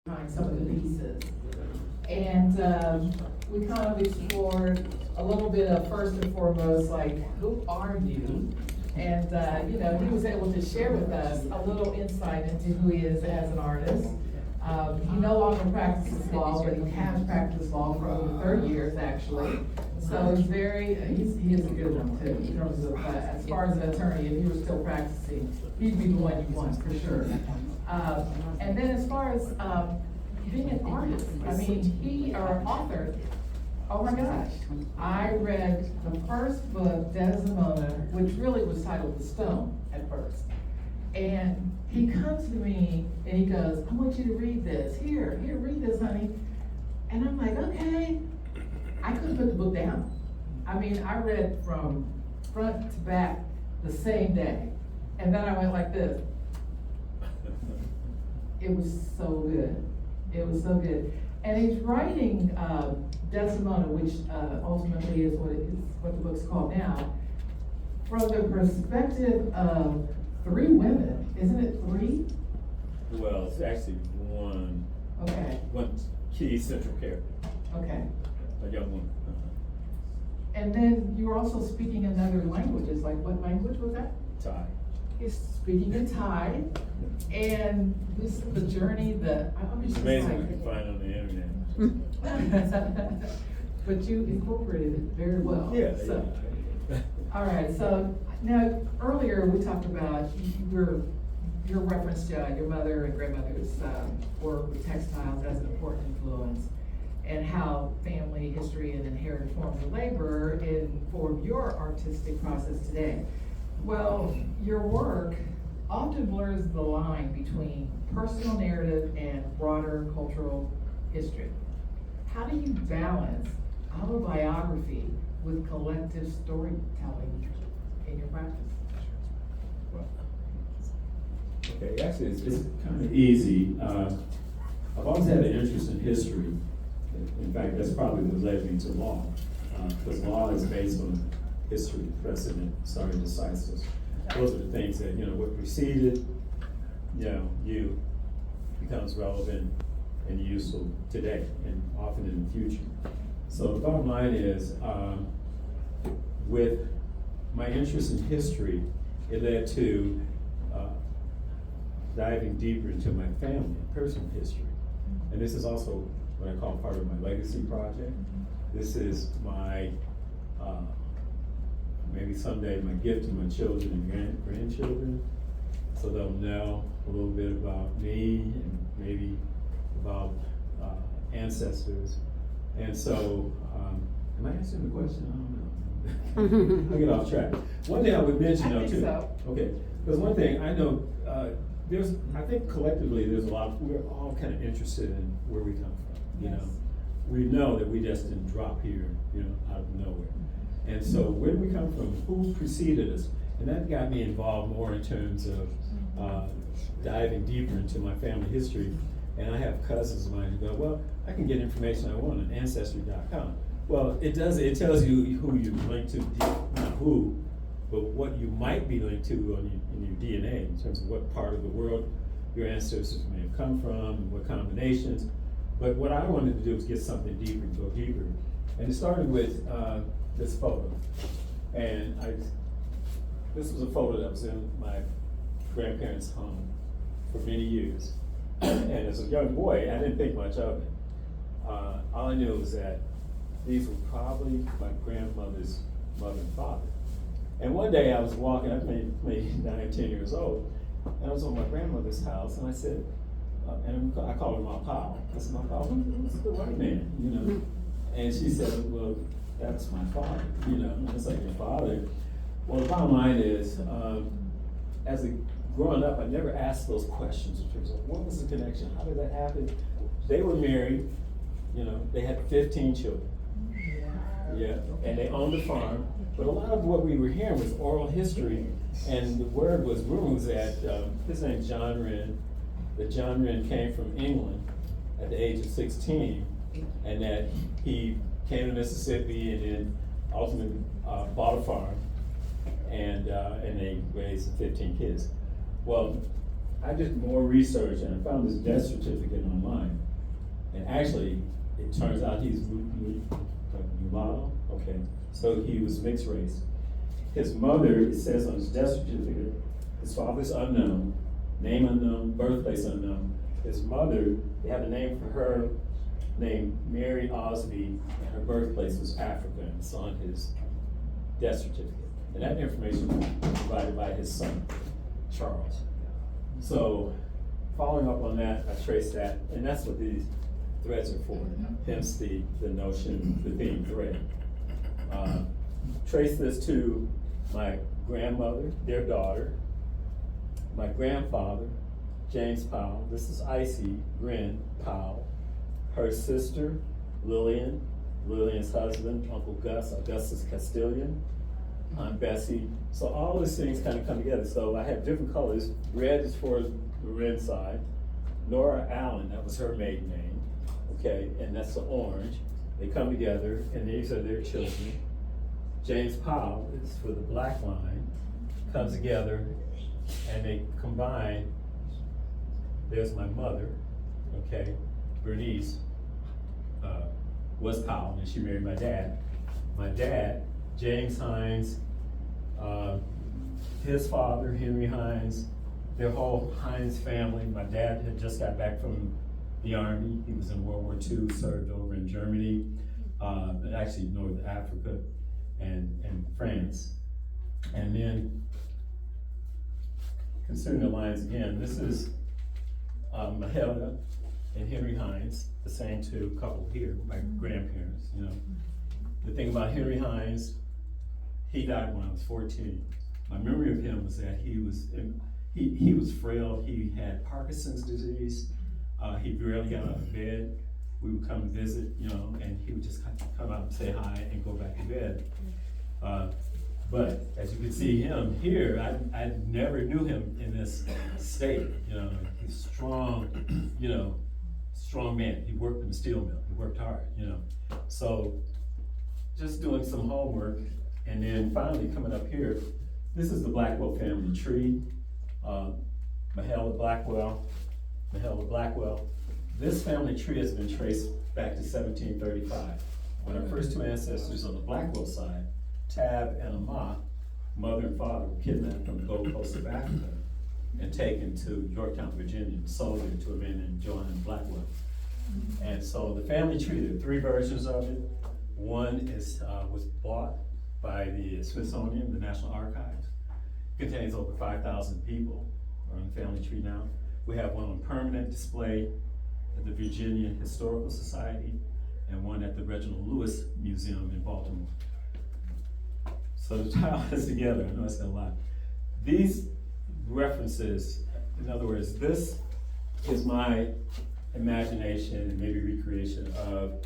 behind some of the pieces. And we kind of explored a little bit of, first and foremost, like, who are you? And he was able to share with us a little insight into who he is as an artist. He no longer practices law, but he has practiced law for over 30 years, actually. So he is a good one too, in terms of, as far as an attorney, if he was still practicing, he'd be the one you want, for sure. And then as far as being an artist, I mean, or author, oh my gosh. I read the first book, Desdemona, which really was titled The Stone at first. And he comes to me and he goes, I want you to read this. Here, read this, honey. And I'm like, okay. I couldn't put the book down. I mean, I read from front to back the same day. And then I went like this. It was so good. It was so good. And he's writing Desdemona, which ultimately is what the book's called now, from the perspective of 3 women. Isn't it 3? Well, it's actually one. Okay. One key central character. Okay. A young woman. And then you were also speaking in other languages. Like, what language was that? Thai. He's speaking in Thai, and this is the journey that It's amazing what you can find on the internet. But you incorporated it very well. Yeah. So, all right. So now earlier we talked about your reference to your mother and grandmother's work with textiles as an important influence, and how family history and inherited forms of labor inform your artistic process today. Well, your work often blurs the line between personal narrative and broader cultural history. How do you balance autobiography with collective storytelling in your practice? Okay, actually, it's kind of easy. I've always had an interest in history. In fact, that's probably what led me to law, because law is based on history, precedent, stare decisis. Those are the things that, what preceded, you becomes relevant and useful today and often in the future. So the bottom line is, with my interest in history, it led to diving deeper into my family, personal history. And this is also what I call part of my legacy project. This is my, maybe someday my gift to my children and grandchildren, so they'll know a little bit about me and maybe about ancestors. And so, am I answering the question? I don't know. I get off track. One thing I would mention though too. So. Okay, because one thing I know, I think collectively we're all kind of interested in where we come from, Yes. We know that we just didn't drop here, out of nowhere. And so where do we come from? Who preceded us? And that got me involved more in terms of diving deeper into my family history. And I have cousins of mine who go, well, I can get information I want on Ancestry.com. Well, it tells you who you link to, not who, but what you might be linked to in your DNA in terms of what part of the world your ancestors may have come from, and what combinations. But what I wanted to do was get something deeper, go deeper. And it started with this photo. And this was a photo that was in my grandparents' home for many years. And as a young boy, I didn't think much of it. All I knew was that these were probably my grandmother's mother and father. And one day I was walking, I was maybe 9, 10 years old, and I was on my grandmother's house, and I said, and I called her my pal. I said, my pal, who's the white man, And she said, well, that's my father, And it's like, your father? Well, the bottom line is, growing up, I never asked those questions in terms of what was the connection, how did that happen? They were married, they had 15 children. Yeah, and they owned a farm. But a lot of what we were hearing was oral history, and the word was rumors that his name's John Wren, that John Wren came from England at the age of 16, and that he came to Mississippi and then ultimately bought a farm, and they raised 15 kids. Well, I did more research and I found this death certificate online actually, it turns out he's mulatto, okay, so he was mixed race. His mother, it says on his death certificate, his father's unknown, name unknown, birthplace unknown. His mother, they have a name for her named Mary Osby, and her birthplace was Africa, and it's on his death certificate. And that information was provided by his son, Charles. So, following up on that, I traced that, and that's what these threads are for, hence the notion, the theme thread. Trace this to my grandmother, their daughter, my grandfather, James Powell. This is Icy Grin Powell. Her sister, Lillian, Lillian's husband, Uncle Gus, Augustus Castilian, Aunt Bessie. So all these things kind of come together. So I have different colors. Red is for the red side. Nora Allen, that was her maiden name, okay, and that's the orange. They come together, and these are their children. James Powell is for the black line, comes together, and they combine. There's my mother, okay, Bernice, was Powell, and she married my dad. My dad, James Hines, his father, Henry Hines, their whole Hines family. My dad had just got back from the army. He was in World War II, served over in Germany, actually North Africa and France. And then, considering the lines again, this is Mahelda and Henry Hines, the same two couple here, my grandparents, you know. The thing about Henry Hines, he died when I was 14. My memory of him was that he was frail. He had Parkinson's disease. He barely got out of bed. We would come visit, you know, and he would just come out and say hi and go back to bed. But as you can see him here, I never knew him in this state, you know. He's strong, you know, strong man. He worked in the steel mill. He worked hard, you know. So just doing some homework, and then finally coming up here, this is the Blackwell family tree. Mahelda Blackwell. This family tree has been traced back to 1735. When our first two ancestors on the Blackwell side, Tab and Ama, mother and father, were kidnapped from the Gold Coast of Africa and taken to Yorktown, Virginia, and sold there to a man named John Blackwell. And so the family tree, there are three versions of it. One is was bought by the Smithsonian, the National Archives. Contains over 5,000 people on the family tree now. We have one on permanent display at the Virginia Historical Society and one at the Reginald Lewis Museum in Baltimore. So to tie all this together, I know it's a lot. These references, in other words, this is my imagination and maybe recreation of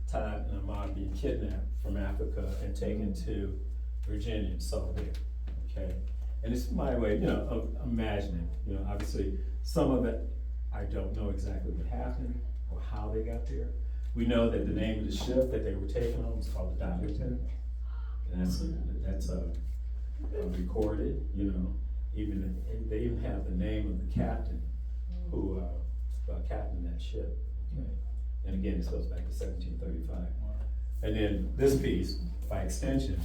Todd and Ahmad being kidnapped from Africa and taken to Virginia and sold there, okay? And it's my way, you know, of imagining, you know, obviously some of it, I don't know exactly what happened or how they got there. We know that the name of the ship that they were taken on was called the Dodgerton. And that's recorded, you know, they even have the name of the captain who captained that ship, okay? And again, this goes back to 1735. And then this piece, by extension,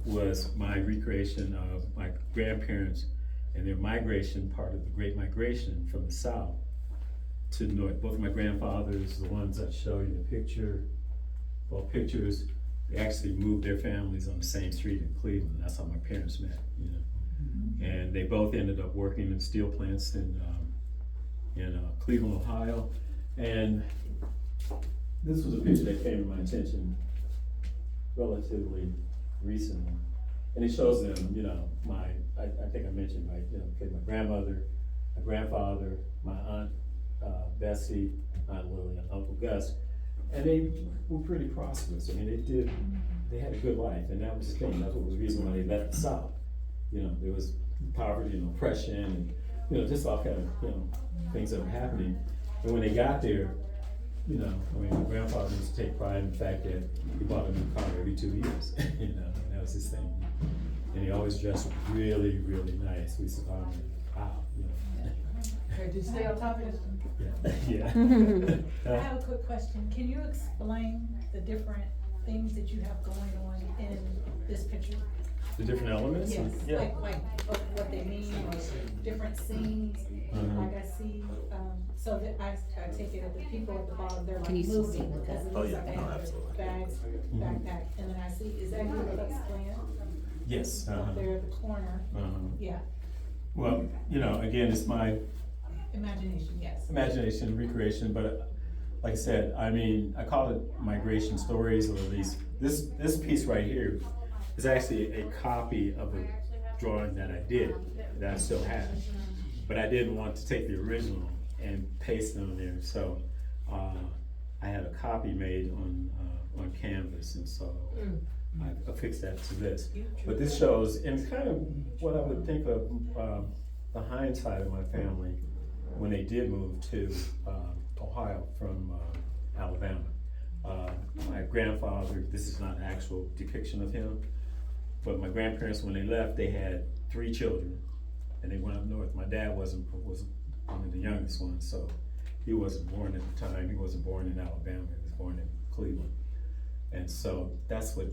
was my recreation of my grandparents and their migration, part of the Great Migration from the South to the North. Both of my grandfathers, the ones I show you in the picture, both pictures, they actually moved their families on the same street in Cleveland. That's how my parents met, you know. And they both ended up working in steel plants in Cleveland, Ohio. And this was a picture that came to my attention relatively recently. And it shows them, you know, I think I mentioned, right, you know, okay, my grandmother, my grandfather, my aunt Bessie, Aunt Lily, and Uncle Gus. And they were pretty prosperous. I mean, they had a good life, and that was the thing. That's what was the reason why they left the South. You know, there was poverty and oppression, and you know, just all kind of, you know, things that were happening. And when they got there, you know, I mean, my grandfather used to take pride in the fact that he bought a new car every 2 years. You know, and that was his thing. And he always dressed really, really nice. We used to call him, wow, you know. Okay, did you stay on top of it? Yeah. I have a quick question. Can you explain the different things that you have going on in this picture? The different elements? Yes, Yeah. like what they mean, or different scenes. Like I see, so that I take it that the people at the bottom, they're like moving, because it looks like they have their bags, backpack. And then I see, is that your Klux Klan? Yes. Up there at the corner, yeah, Well, you know, again, it's my imagination, yes. imagination, recreation, but like I said, I mean, I call it migration stories, or at least this piece right here is actually a copy of a drawing that I did, that I still have. But I didn't want to take the original and paste it on there, so I had a copy made on canvas, and so I affixed that to this. But this shows, and it's kind of what I would think of the Hines side of my family when they did move to Ohio from Alabama. My grandfather, this is not an actual depiction of him, but my grandparents, when they left, they had 3 children, and they went up north. My dad was one of the youngest ones, so he wasn't born at the time. He wasn't born in Alabama. He was born in Cleveland, and so that's what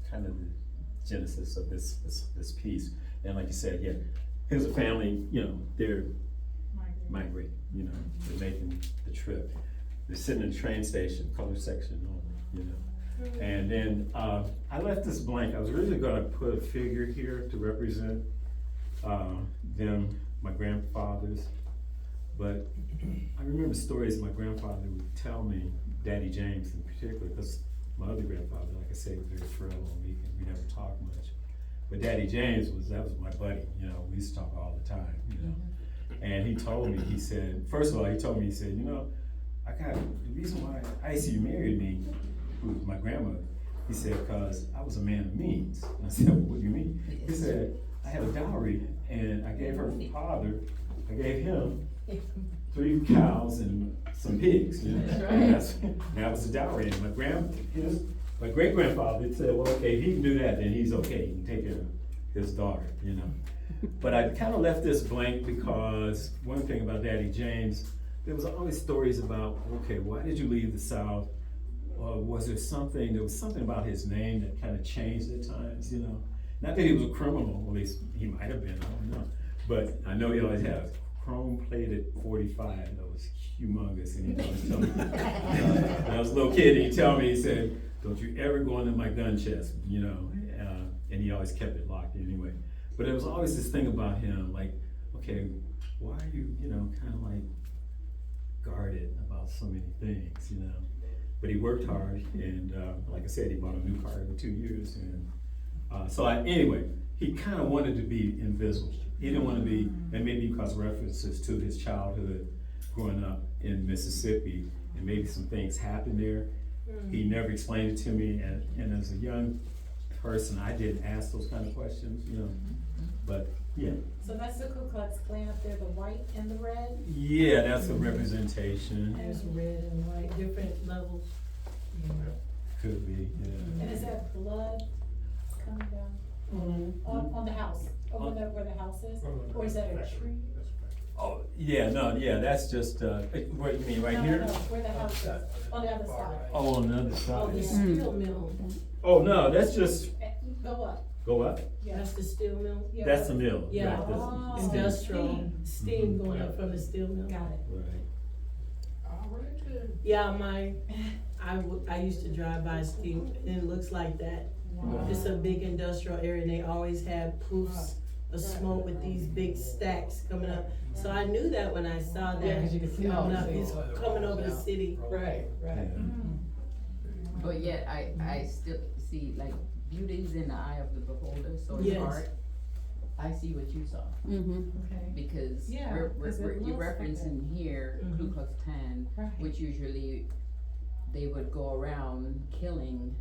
kind of the genesis of this piece. And like you said, yeah, here's a family. You know, they're migrating. You know, they're making the trip. They're sitting in the train station, color section only. You know. And then I left this blank. I was really gonna put a figure here to represent them, my grandfathers. But I remember stories my grandfather would tell me, Daddy James in particular, because my other grandfather, like I said, was very frail and weak, and we never talked much. But Daddy James was my buddy. You know, we used to talk all the time. You know, and he told me, he said, first of all, he said, you know, I got the reason why I see you married me, who was my grandmother. He said, because I was a man of means. And I said, well, what do you mean? He said, I had a dowry, and I gave her father, I gave him 3 cows and some pigs. You know? That's right. That was the dowry. And my great grandfather said, well, okay, if he can do that, then he's okay. He can take care of his daughter, you know. But I kind of left this blank because one thing about Daddy James, there was always stories about, okay, why did you leave the South? Was there was something about his name that kind of changed at times, you know? Not that he was a criminal, at least he might have been, I don't know. But I know he always had a chrome-plated 45 that was humongous, and he always told me, when I was a little kid, he'd tell me, he said, don't you ever go into my gun chest, you know? And he always kept it locked anyway. But there was always this thing about him, like, okay, why are you, you know, kind of like guarded about so many things, you know? But he worked hard, and like I said, he bought a new car every 2 years, and anyway, he kind of wanted to be invisible. He didn't want to be, and maybe because references to his childhood growing up in Mississippi, and maybe some things happened there. He never explained it to me, and as a young person, I didn't ask those kind of questions, you know. But yeah. So that's the Ku Klux Klan up there, the white and the red? Yeah, that's a representation. There's red and white, different levels. Could be, yeah. And is that blood coming down on the house, over there where the house is? Or is that a tree? Oh, yeah, no, yeah, that's just, what you mean, right No, here? no, where the house is, on the other side. Oh, on the other Oh, the side. steel mill, Oh, no, that's just, Go up, go up. yeah. that's the steel mill. Yeah, That's the mill. Yeah. Right, that's- Oh. Industrial, steam going up from the steel mill. Got it. Right. Yeah, I used to drive by steam, and it looks like that. Wow. It's a big industrial area, and they always have poofs of smoke with these big stacks coming up. So I knew that when I saw that. Yeah, 'cause you can see all coming the up, things. it's coming over the city. Right, right. But yet I still see like beauty's in the eye of the beholder, so it's Yes. hard. I see what you saw, Okay. because Yeah, 'cause it you're looks like referencing here Ku Mhm. Klux Klan, Right. which usually they would go around killing,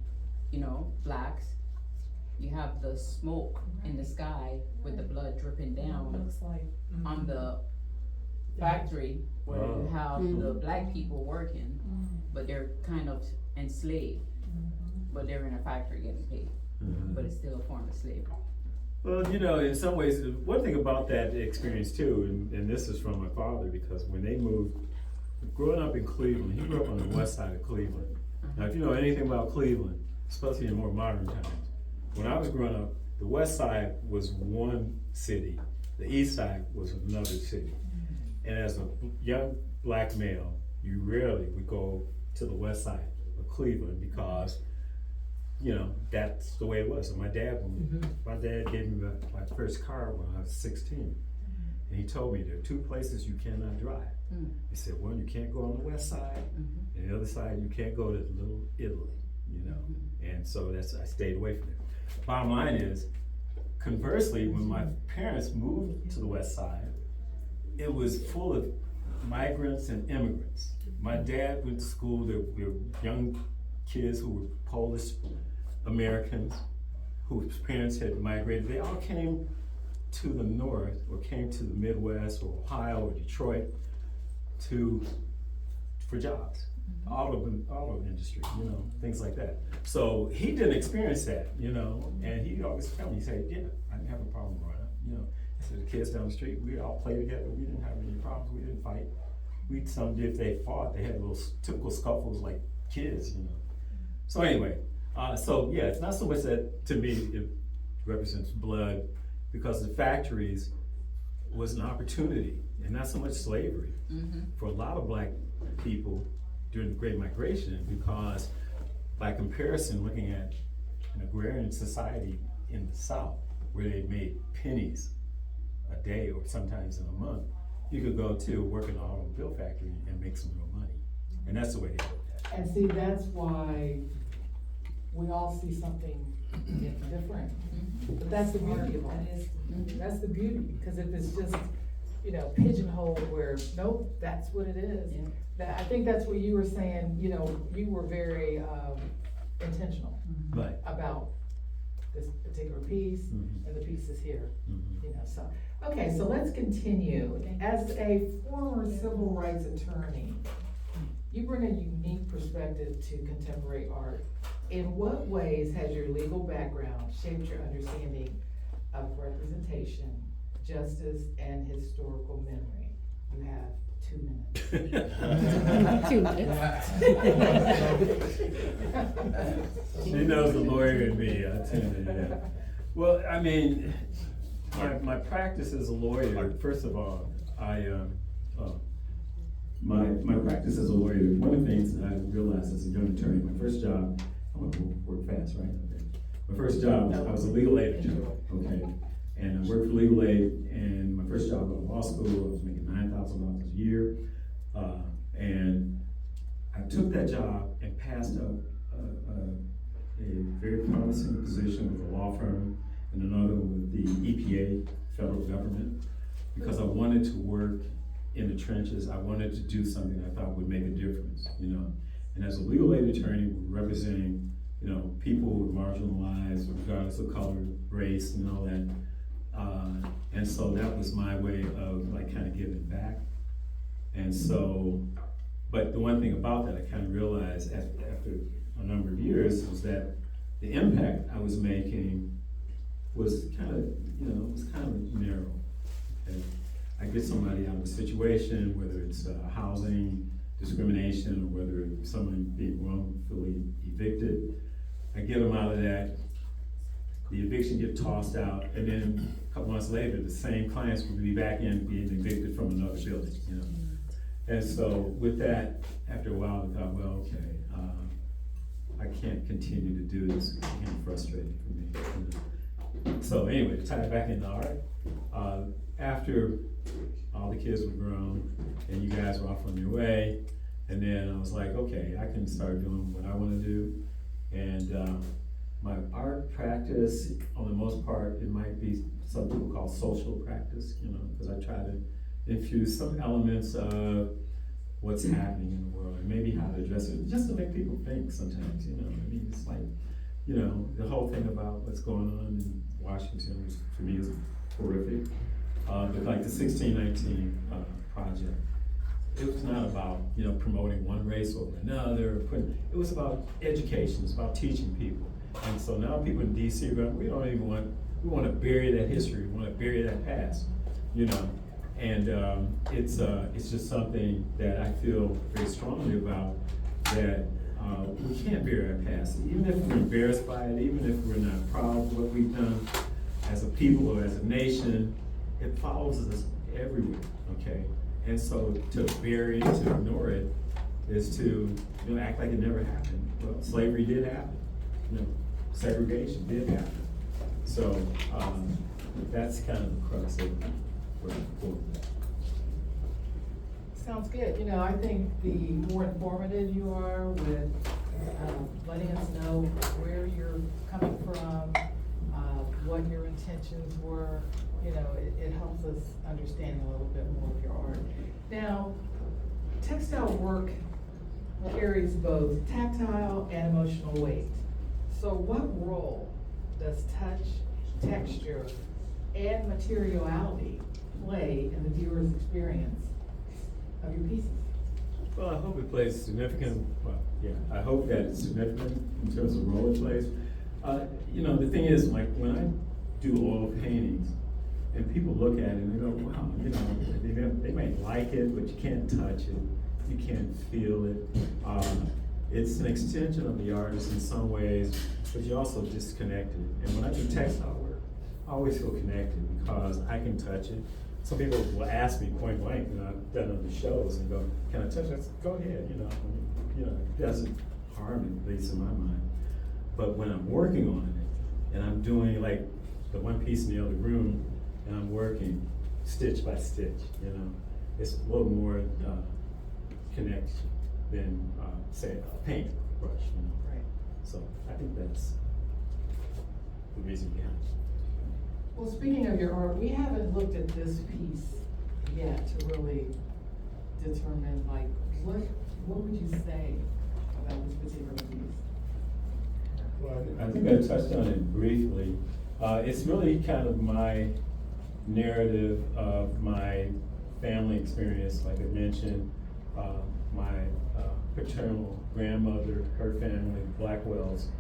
you know, blacks. You have the smoke in the sky with the blood dripping down Looks like. on the factory where Oh. you have the black people working, but they're kind of enslaved, but they're in a factory getting paid, but it's still a form of slavery. Well, you know, in some ways, one thing about that experience too, and this is from my father, because when they moved, growing up in Cleveland, he grew up on the west side of Cleveland. Now, if you know anything about Cleveland, especially in more modern times, when I was growing up, the west side was one city, the east side was another city. And as a young black male, you rarely would go to the west side of Cleveland because, you know, that's the way it was. And my dad gave me my first car when I was 16. And he told me there are two places you cannot drive. He said, one, you can't go on the west side, and the other side, you can't go to Little Italy, you know. And so I stayed away from it. Bottom line is, conversely, when my parents moved to the west side, it was full of migrants and immigrants. My dad went to school, there were young kids who were Polish Americans whose parents had migrated. They all came to the north or came to the Midwest or Ohio or Detroit for jobs, auto industry, you know, things like that. So he didn't experience that, you know, and he always told me, he said, yeah, I didn't have a problem growing up, you know. He said, the kids down the street, we all played together, we didn't have any problems, we didn't fight. Some if they fought, they had little typical scuffles like kids, you know. So anyway, so yeah, it's not so much that, to me, it represents blood, because the factories was an opportunity, and not so much slavery, for a lot of black people during the Great Migration, because by comparison, looking at an agrarian society in the South, where they made pennies a day or sometimes in a month, you could go to work in an automobile factory and make some real money. And that's the way they looked at it. And see, that's why we all see something different. But that's the beauty of all this. That's the beauty, because if it's just, you know, pigeonholed where, nope, that's what it is. Yeah. That, I think that's what you were saying, you know, you were very intentional Right. about this particular piece, and the pieces here, you know, so. Okay, so let's continue. As a former civil rights attorney, you bring a unique perspective to contemporary art. In what ways has your legal background shaped your understanding of representation, justice, and historical memory? You have 2 minutes. 2 minutes. She knows the lawyer in me, I tell you, yeah. Well, I mean, my practice as a lawyer, first of all, my practice as a lawyer, one of the things that I realized as a young attorney, my first job, I'm gonna work fast, right? Okay. My first job, I was a legal aid attorney, okay? And I worked for legal aid, and my first job out of law school, I was making $9,000 a year. And I took that job and passed up a very promising position with a law firm and another with the EPA, federal government, because I wanted to work in the trenches. I wanted to do something I thought would make a difference, you know. And as a legal aid attorney, representing, you know, people who are marginalized regardless of color, race, and all that. And so that was my way of like kind of giving back. And so, but the one thing about that I kind of realized after a number of years was that the impact I was making was kind of, you know, was kind of narrow. Okay? I get somebody out of a situation, whether it's housing discrimination or whether someone being wrongfully evicted, I get them out of that. The eviction get tossed out, and then a couple months later, the same clients would be back in being evicted from another building, you know. And so with that, after a while, I thought, well, okay, I can't continue to do this. It's getting frustrating for me. You know? So anyway, to tie it back into art, after all the kids were grown and you guys were off on your way, and then I was like, okay, I can start doing what I want to do. And my art practice, on the most part, it might be some people call social practice, you know, because I try to infuse some elements of what's happening in the world and maybe how to address it, just to make people think sometimes, you know. I mean, it's like, you know, the whole thing about what's going on in Washington, which for me is horrific. But like the 1619 project, it was not about, you know, promoting one race over another. It was about education. It's about teaching people. And so now people in DC are going, we don't even want we wanna bury that history, we wanna bury that past, you know? And, it's just something that I feel very strongly about, that, we can't bury our past, even if we're embarrassed by it, even if we're not proud of what we've done as a people or as a nation, it follows us everywhere, okay? And so to bury it, to ignore it, is to, you know, act like it never happened. Well, slavery did happen, you know, segregation did happen. So, that's kind of the crux of where I'm going. Sounds good. You know, I think the more informative you are with letting us know where you're coming from, what your intentions were, you know, it helps us understanding a little bit more of your art. Now, textile work carries both tactile and emotional weight. So what role does touch, texture, and materiality play in the viewer's experience of your pieces? Well, I hope it plays significant, well, yeah, I hope that it's significant in terms of role it plays. You know, the thing is, like, when I do oil paintings, and people look at it and they go, wow, you know, they might like it, but you can't touch it, you can't feel it. It's an extension of the artist in some ways, but you're also disconnected. And when I do textile work, I always feel connected because I can touch it. Some people will ask me point blank, you know, I've done other shows and go, can I touch it? I say, go ahead, you know, it doesn't harm it, at least in my mind. But when I'm working on it, and I'm doing like the one piece in the other room, and I'm working stitch by stitch, you know, it's a little more connection than, say, a paint brush, you know. Right. So I think that's the reason behind it. Well, speaking of your art, we haven't looked at this piece yet to really determine, like, what would you say about this particular piece? Well, I think I touched on it briefly. It's really kind of my narrative of my family experience. Like I mentioned, my paternal grandmother, her family, Blackwells,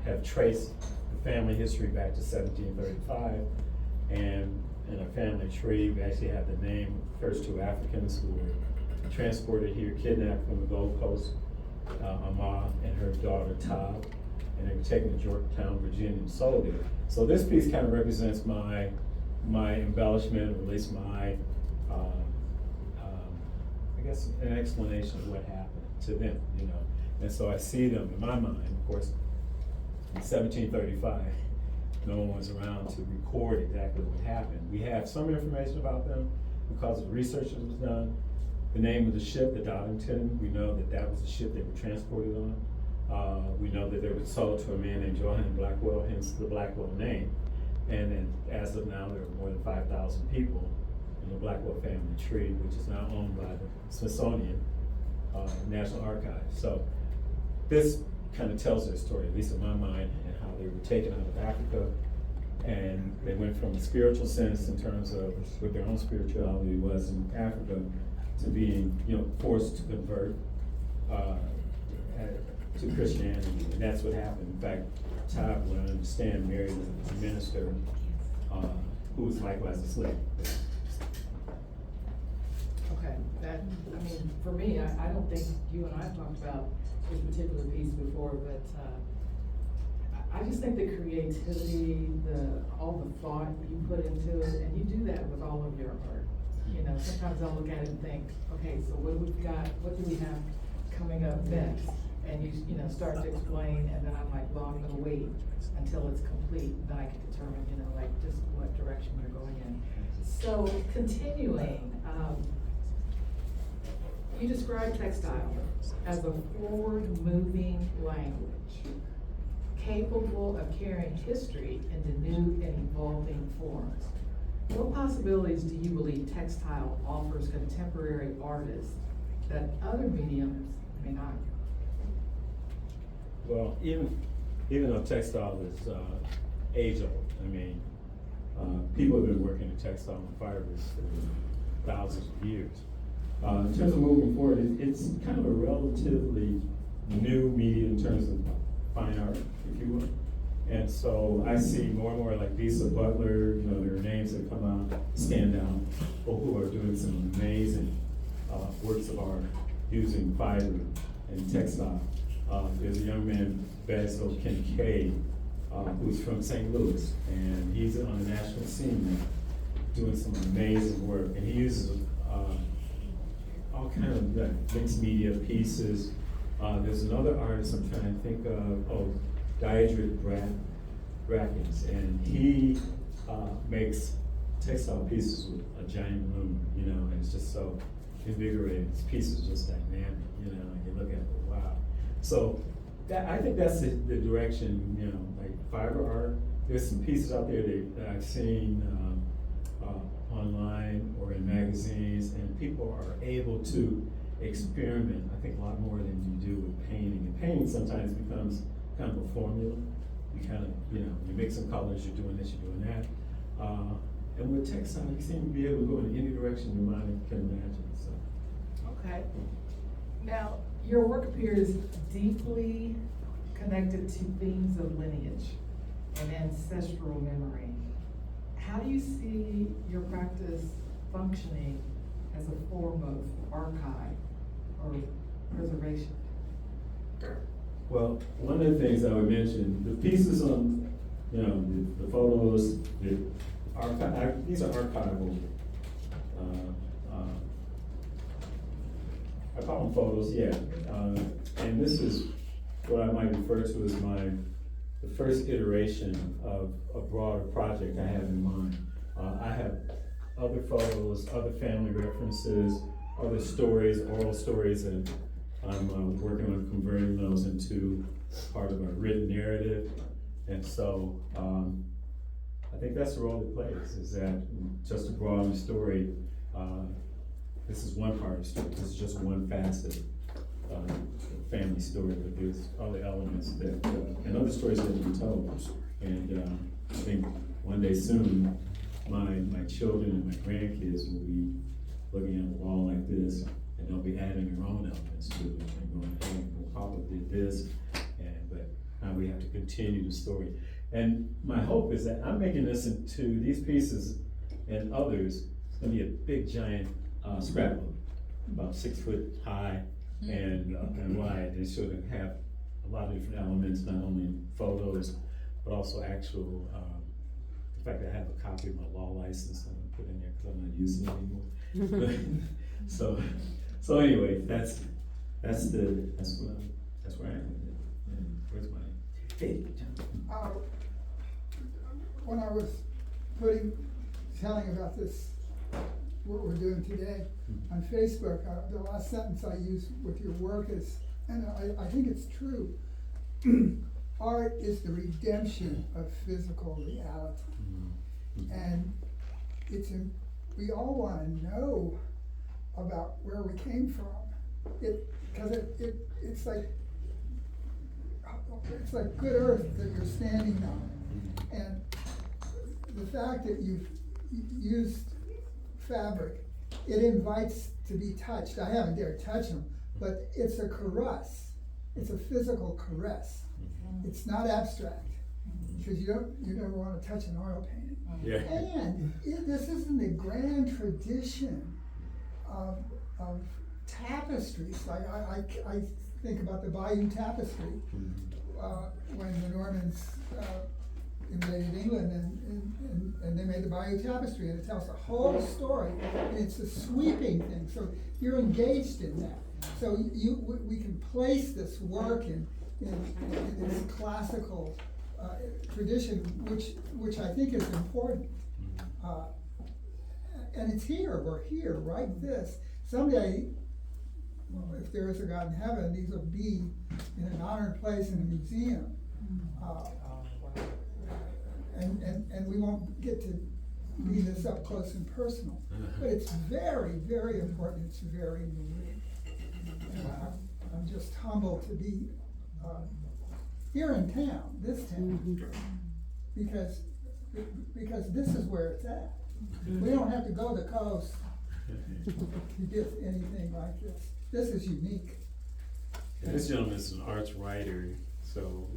have traced the family history back to 1735. And in our family tree, we actually have the name of the first two Africans who were transported here, kidnapped from the Gold Coast, Ama and her daughter Tab, and they were taken to Yorktown, Virginia, and sold there. So this piece kind of represents my embellishment, or at least my, I guess, an explanation of what happened to them, you know. And so I see them in my mind, of course, in 1735, no one was around to record exactly what happened. We have some information about them because the research that was done. The name of the ship, the Doddington, we know that that was the ship they were transported on. We know that they were sold to a man named Johann Blackwell, hence the Blackwell name. And then as of now, there are more than 5,000 people in the Blackwell family tree, which is now owned by the Smithsonian National Archives. So this kind of tells their story, at least in my mind, and how they were taken out of Africa. And they went from a spiritual sense in terms of what their own spirituality was in Africa to being, you know, forced to convert to Christianity. And that's what happened. In fact, Tab, what I understand, married a minister who was likewise a slave. Okay, that, I mean, for me, I don't think you and I have talked about this particular piece before, but I just think the creativity, all the thought you put into it, and you do that with all of your art. You know, sometimes I'll look at it and think, okay, so what do we got, what do we have coming up next? And you know, start to explain, and then I'm like, well, I'm gonna wait until it's complete, then I can determine, you know, like just what direction you're going in. So continuing, you describe textile as a forward-moving language, capable of carrying history into new and evolving forms. What possibilities do you believe textile offers contemporary artists that other mediums may not? Well, even though textile is age old, I mean, people have been working in textile and fibers for thousands of years. In terms of moving forward, it's kind of a relatively new medium in terms of fine art, if you will. And so I see more and more like Lisa Butler, you know, there are names that come out, stand out, people who are doing some amazing works of art using fiber and textile. There's a young man, Basil Kincaid, who's from St. Louis, and he's on the national scene now, doing some amazing work. And he uses all kind of mixed media pieces. There's another artist I'm trying to think of, Diedrich Brackens, and he makes textile pieces with a giant loom, you know, and it's just so invigorating. His piece is just dynamic, you know, and you look at it, wow. So I think that's the direction, you know, like fiber art. There's some pieces out there that I've seen online or in magazines, and people are able to experiment, I think, a lot more than you do with painting. And painting sometimes becomes kind of a formula. You kind of, you know, you mix some colors, you're doing this, you're doing that. And with textile, you seem to be able to go in any direction your mind can imagine, so. Okay. Now, your work appears deeply connected to themes of lineage and ancestral memory. How do you see your practice functioning as a form of archive or preservation? Well, one of the things I would mention, the pieces on, you know, the photos, these are archival. I call them photos, yeah. And this is what I might refer to as the first iteration of a broader project I have in mind. I have other photos, other family references, other stories, oral stories, and I'm working on converting those into part of a written narrative. And so I think that's the role it plays, is that just to broaden the story, this is one part of the story, this is just one facet of the family story, but there's other elements that, and other stories that can be told. And I think one day soon, my children and my grandkids will be looking at a wall like this, and they'll be adding their own elements to it, and going, hey, well, Papa did this, but now we have to continue the story. And my hope is that I'm making this into these pieces and others. It's gonna be a big, giant scrapbook, about 6 foot high and wide. It's sort of have a lot of different elements, not only photos, but also actual. In fact, I have a copy of my law license I'm gonna put in there because I'm not using it anymore. so anyway, that's where I am. And where's my hey? When I was telling about this, what we're doing today on Facebook, the last sentence I use with your work is, and I think it's true, art is the redemption of physical reality. And we all want to know about where we came from. Because it's like good earth that you're standing on. And the fact that you've used fabric, it invites to be touched. I haven't dared touch them, but it's a caress. It's a physical caress. It's not abstract, because you never want to touch an oil painting. Yeah. And this is in the grand tradition of tapestries. Like I think about the Bayeux Tapestry when the Normans invaded England, and they made the Bayeux Tapestry, and it tells the whole story, and it's a sweeping thing. So you're engaged in that. So we can place this work in this classical tradition, which I think is important. And it's here, we're here, right this. Someday, well, if there is a God in heaven, these will be in an honored place in a museum. And we won't get to be this up close and personal. But it's very, very important, it's very moving. And I'm just humbled to be here in town, this town, because this is where it's at. We don't have to go to the coast to get anything like this. This is unique. This gentleman is an arts writer, So.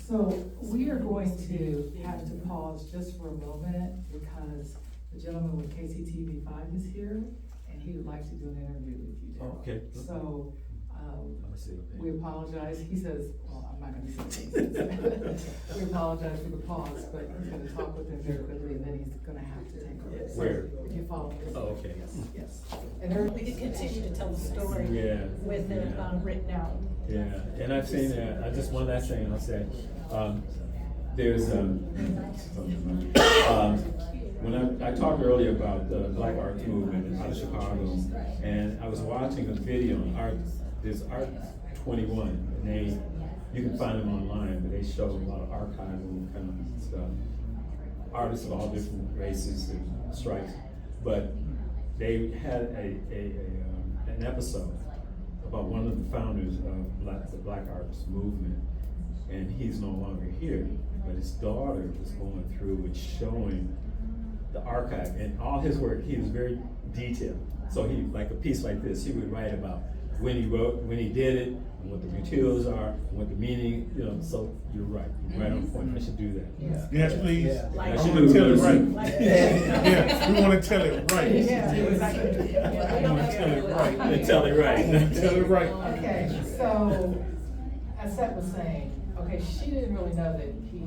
So we are going to have to pause just for a moment because the gentleman with KCTV5 is here and he would like to do an interview with you. Darryl. Okay. So, Let's see. we apologize. He says, well, I'm not gonna say things. We apologize for the pause, but he's gonna talk with him very quickly and then he's gonna have to take over. So Where? If you follow this. Oh, okay. Yes. And there. We could continue to tell the story Yeah. with it written out. Yeah, and I've seen that, one last thing I'll say, there's, when I talked earlier about the Black Arts Movement out of Chicago, and I was watching a video on there's Art 21, and you can find them online, but they show a lot of archival kind of stuff. Artists of all different races and stripes, but they had an episode about one of the founders of the Black Arts Movement, and he's no longer here, but his daughter was going through and showing the archive, and all his work, he was very detailed. So he, like a piece like this, he would write about when he wrote, when he did it, and what the materials are, and what the meaning, so you're right on point, I should do that. Yes, please. I I should wanna do tell it this. right. Yes, we wanna tell it right. Yeah. We wanna tell it right. Tell it right. Tell it right. Okay, so, as Seth was saying, okay, she didn't really know that he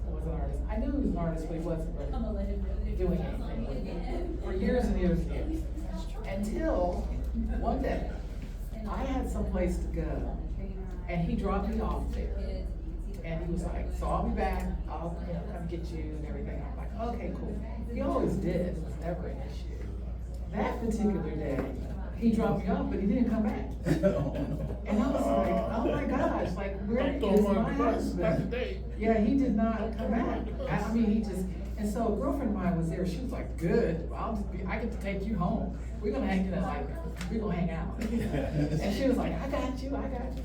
was an artist. I knew he was an artist, but he wasn't really doing anything for years and years and years. Until one day, I had someplace to go, and he dropped me off there. And he was like, so I'll be back, I'll come get you and everything. I'm like, okay, cool. He always did, it was never an issue. That particular day, he dropped me off, but he didn't come back. And I was like, oh my gosh, like, where is my husband? Yeah, he did not come back. I mean, he just, and so a girlfriend of mine was there, she was like, good, I get to take you home. We're gonna hang out. And she was like, I got you.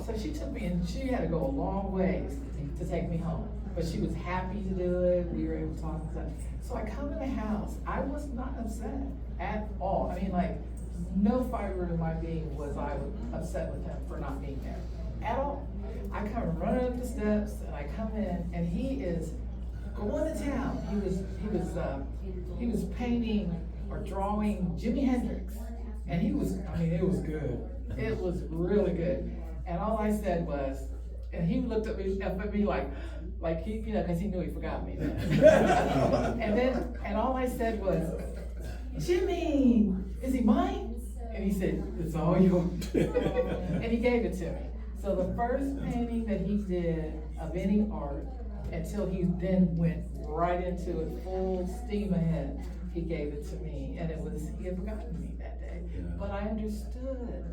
So she took me, and she had to go a long ways to take me home. But she was happy to do it, we were able to talk and stuff. So I come in the house, I was not upset at all. I mean, like, no fiber in my being was I upset with him for not being there, at all. I come running up the steps, and I come in, and he is going to town. He was painting or drawing Jimi Hendrix, and it was good. It was really good. And all I said was, and he looked at me like he, because he knew he forgot me then. and all I said was, Jimmy, is he mine? And he said, it's all yours. And he gave it to me. So the first painting that he did of any art, until he then went right into it full steam ahead, he gave it to me, and he had forgotten me that day. Yeah. But I understood,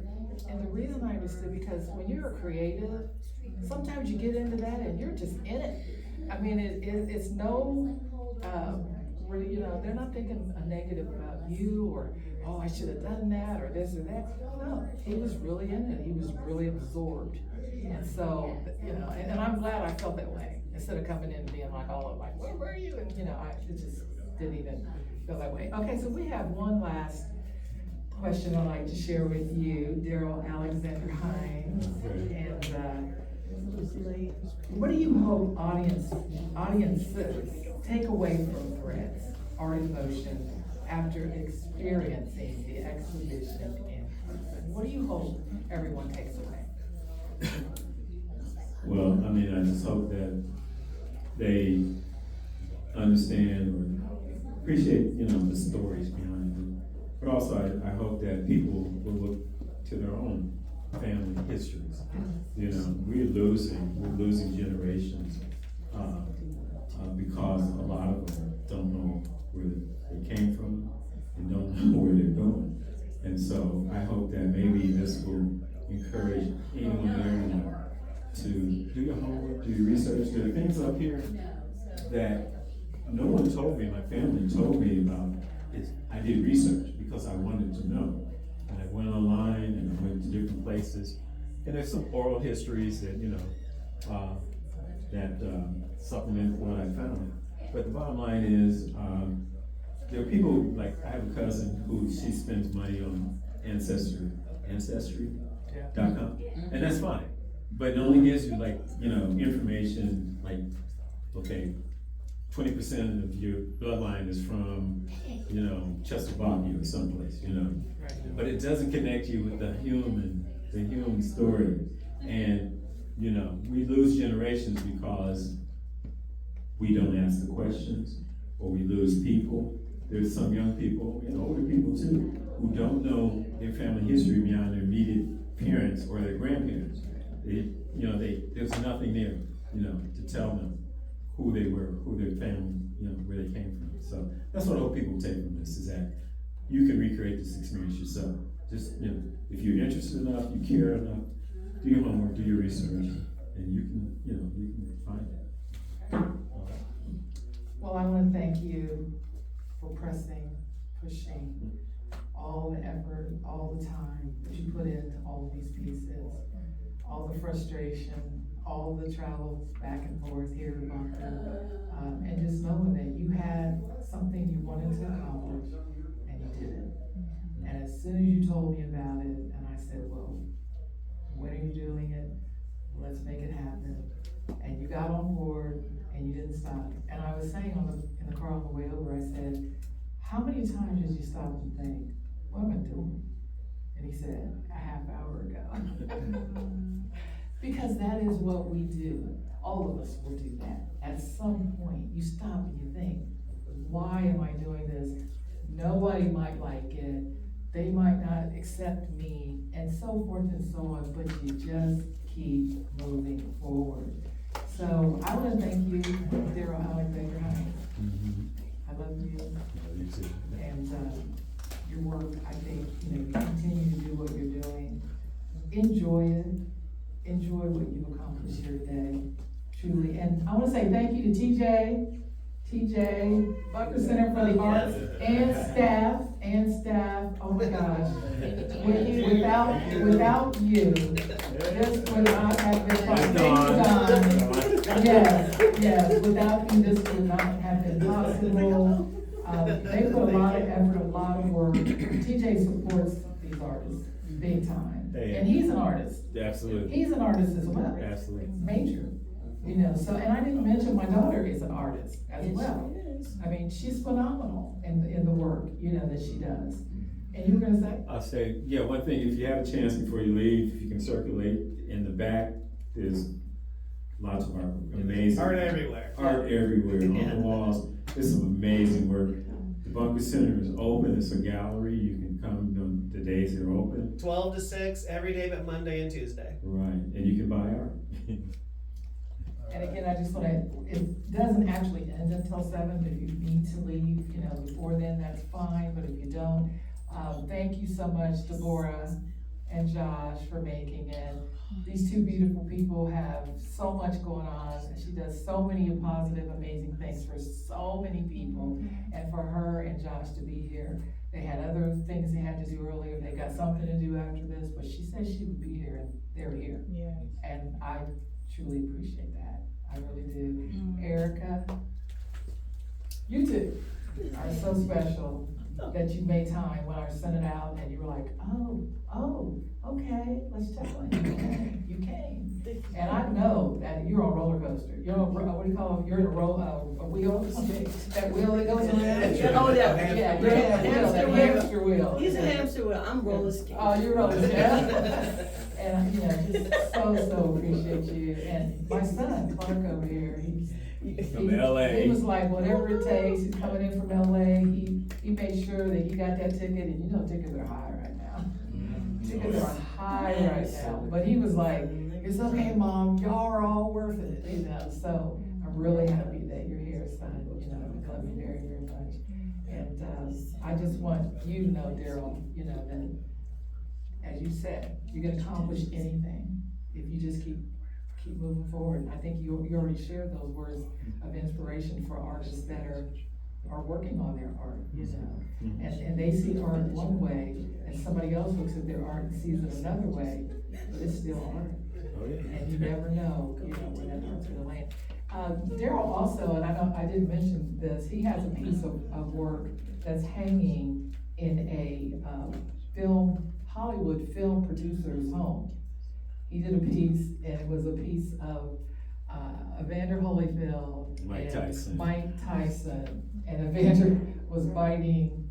and the reason I understood, because when you're a creative, sometimes you get into that and you're just in it. I mean, it's no, they're not thinking a negative about you, or, oh, I should have done that, or this or that. No, he was really in it, he was really absorbed. And so, and I'm glad I felt that way, instead of coming in and being like, all of like, where were you? And, it just didn't even feel that way. Okay, so we have one last question I'd like to share with you, Darryl Alexander Hines. And what do you hope audiences take away from threats or emotions after experiencing the exhibition in person? What do you hope everyone takes away? Well, I mean, I just hope that they understand or appreciate, the stories behind it. But also, I hope that people will look to their own family histories. We're losing generations because a lot of them don't know where they came from and don't know where they're going. And so I hope that maybe this will encourage anyone there to do your homework, do your research. There are things up here that no one told me, my family told me about. I did research because I wanted to know. And I went online and I went to different places. And there's some oral histories that, supplement what I found. But the bottom line is, there are people, like I have a cousin who she spends money on Ancestry ancestry.com, and that's fine. But it only gives you like, information like, okay, 20% of your bloodline is from, Czechoslovakia or someplace, But it doesn't connect you with the human story. And, we lose generations because we don't ask the questions, or we lose people. There's some young people, and older people too, who don't know their family history beyond their immediate parents or their grandparents. There's nothing there, to tell them who they were, who their family, where they came from. So that's what I hope people take from this, is that you can recreate this experience yourself. Just, if you're interested enough, you care enough, do your homework, do your research, and you can find it. Well, I wanna thank you for pressing, pushing, all the effort, all the time that you put into all of these pieces, all the frustration, all the travels back and forth here to Bunker, and just knowing that you had something you wanted to accomplish, and you did it. And as soon as you told me about it, and I said, well, when are you doing it? Let's make it happen. And you got on board, and you didn't stop. And I was saying in the car on the way over, I said, how many times did you stop and think, what am I doing? And he said, a half hour ago. Because that is what we do. All of us will do that. At some point, you stop and you think, why am I doing this? Nobody might like it. They might not accept me, and so forth and so on, but you just keep moving forward. So I want to thank you, Darryl Hines. I love you. You too. And your work, I think, you continue to do what you're doing. Enjoy it. Enjoy what you've accomplished here today, truly. And I want to say thank you to TJ, Bunker Center for the Arts, and staff, oh my gosh. Without you, this would not have been possible. Yes, without you, this would not have been possible. They put a lot of effort, a lot of work. TJ supports these artists big time. Hey. And he's an artist. Absolutely. He's an artist as well. Absolutely. Major. So, and I didn't mention my daughter is an artist as well. I mean, she's phenomenal in the work, that she does. And you were gonna say? I'll say, one thing, if you have a chance before you leave, if you can circulate in the back, there's lots of art, amazing. Art everywhere. Art everywhere, on the walls, there's some amazing work. The Bunker Center is open, it's a gallery, you can come on the days they're open. 12 to 6, every day but Monday and Tuesday. Right, and you can buy art. And again, I just wanna, it doesn't actually end until 7, but if you need to leave, before then, that's fine, but if you don't, thank you so much, Deborah and Josh, for making it. These two beautiful people have so much going on, and she does so many positive, amazing things for so many people, and for her and Josh to be here. They had other things they had to do earlier, they got something to do after this, but she said she would be here, and they're here. Yeah. And I truly appreciate that, I really do. Erica, you two are so special that you made time when I sent it out and you were like, oh, okay, let's check on you. You came. And I know that you're on a roller coaster. You're on, what do you call it? You're in a wheel, that wheel that goes around. Oh, yeah. Yeah, you're in that hamster wheel. He's a hamster wheel, I'm roller skating. Oh, you're roller skating. And, just so appreciate you. And my son, Clark over here, From LA. He was like, whatever it takes, he's coming in from LA, he made sure that he got that ticket, and tickets are high right now. Tickets are high right now, but he was like, it's okay, Mom, y'all are all worth it, so I'm really happy that you're here, son, I love you very, very much. And, I just want you to know, Darryl, that, as you said, you can accomplish anything if you just keep moving forward. And I think you already shared those words of inspiration for artists that are working on their art, and they see art one way, and somebody else looks at their art and sees it another way, but it's still art. Oh, yeah. And you never know, where that art's gonna land. Darryl also, and I didn't mention this, he has a piece of work that's hanging in a film Hollywood Hollywood film producer's home. He did a piece, and it was a piece of Evander Holyfield Mike and Tyson. Mike Tyson, and Evander was biting.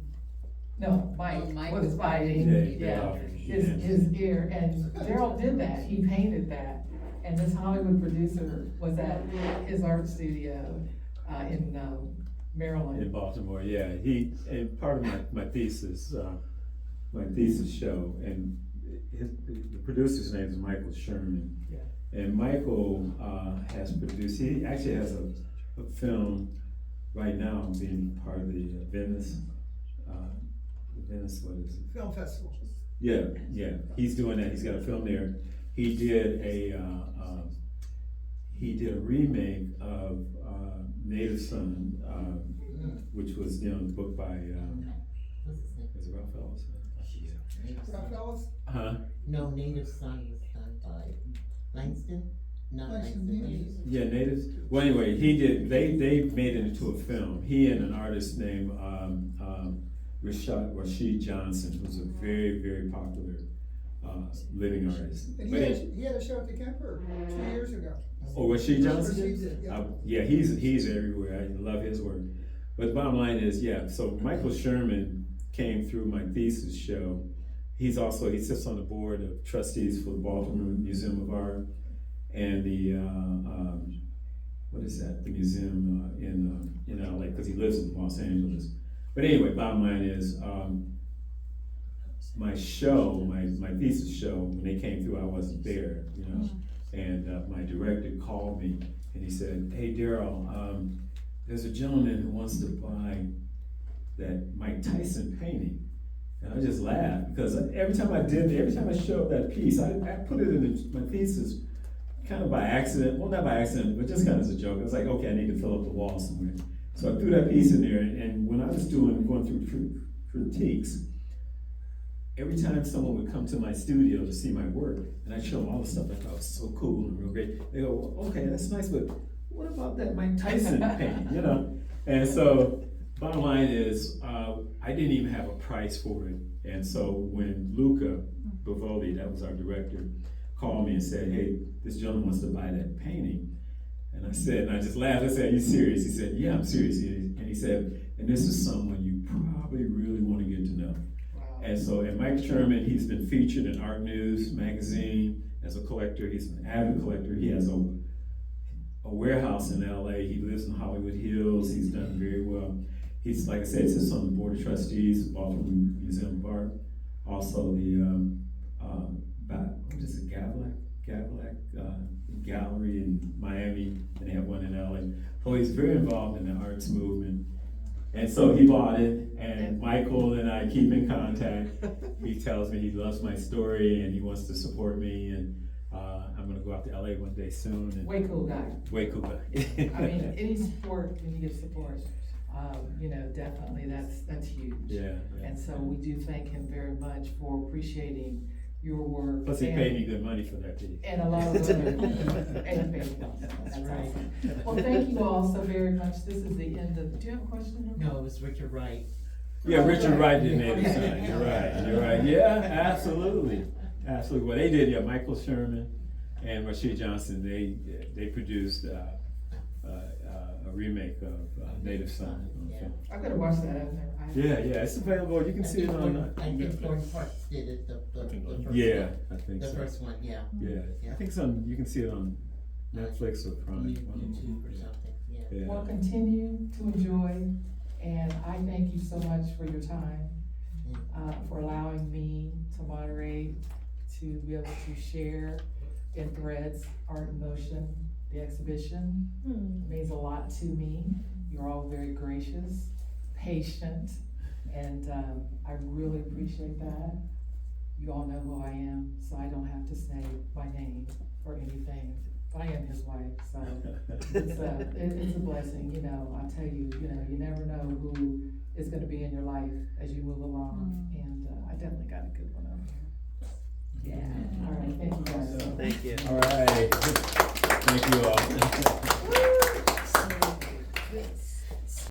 No, Mike Mike was was biting. Yeah, His ear, and Darryl did that. He painted that, and this Hollywood producer was at his art studio in Maryland. In Baltimore, yeah. And part of my thesis show, and the producer's name is Michael Sherman. Yeah. And Michael has produced, he actually has a film right now being part of the Venice, what is it? Film festival. Yeah, he's doing that. He's got a film there. He did a remake of Native Son, which was the book by is it Ralph Ellis? Ralph Ellis? Huh? No, Native Son was done by Langston, not Langston Langston Hughes. Hughes. Yeah, natives. Well, anyway, he did. They made it into a film. He and an artist named Rashid Johnson, who's a very, very popular living artist. And But he had a show at the Kemper 2 years ago. oh, Rashid Johnson? Rashid did, yeah. Yeah, he's everywhere. I love his work. But the bottom line is, yeah. So Michael Sherman came through my thesis show. He sits on the board of trustees for the Baltimore Museum of Art and the what is that? The museum in LA, because he lives in Los Angeles. But anyway, bottom line is, my show, my thesis show, when they came through, I wasn't there, and my director called me and he said, "Hey, Darryl, there's a gentleman who wants to buy that Mike Tyson painting." And I just laughed, because every time I showed that piece, I put it in my thesis, kind of by accident. Well, not by accident, but just kind of as a joke. I was like, okay, I need to fill up the wall somewhere. So I threw that piece in there, and when I was going through critiques, every time someone would come to my studio to see my work, and I'd show them all the stuff I thought was so cool and real great, they go, well, okay, that's nice, but what about that Mike Tyson painting, And so, bottom line is, I didn't even have a price for it. And so when Luca Bavoli, that was our director, called me and said, "Hey, this gentleman wants to buy that painting." And I just laughed. I said, "Are you serious?" He said, "Yeah, I'm serious." And he said, "And this is someone you probably really want to get to know." Wow. And Mike Sherman, he's been featured in Art News magazine as a collector. He's an avid collector. He has a warehouse in LA. He lives in Hollywood Hills. He's done very well. He's, like I said, sits on the board of trustees of Baltimore Museum of Art. Also the what is it, Gavlac Gallery in Miami, and they have one in LA. So he's very involved in the arts movement. And so he bought it, and Michael and I keep in contact. He tells me he loves my story and he wants to support me, and I'm gonna go out to LA one day soon. And Way cool guy. way cool guy. I mean, any support, when you give support, definitely that's huge. Yeah. And so we do thank him very much for appreciating your work. Plus he and- paid me good money for that piece. And a lot of other, and paid also. That's awesome. Well, thank you all so very much. This is the end of, do you have a question? No, it was Richard Wright. Yeah, Richard Wright did Native Okay. Son. You're right. Yeah, absolutely. Well, they did, Michael Sherman and Rashid Johnson, they produced a remake of Native Son. I gotta watch that, I've never. Yeah, it's available. You can see it on I think Netflix. Gordon Parks did it, the first Yeah, one. I think The so. first one, yeah. Yeah, I think you can see it on Netflix or Prime. YouTube or something, yeah. Yeah. Well, continue to enjoy, and I thank you so much for your time, for allowing me to moderate, to be able to share in Threads, Art in Motion, the exhibition. It means a lot to me. You're all very gracious, patient, and I really appreciate that. You all know who I am, so I don't have to say my name or anything. But I am his wife, so it's a blessing, I tell you, you never know who is gonna be in your life as you move along, and I definitely got a good one over here. Yeah, all right, thank you guys. Thank you. All right. Thank you all.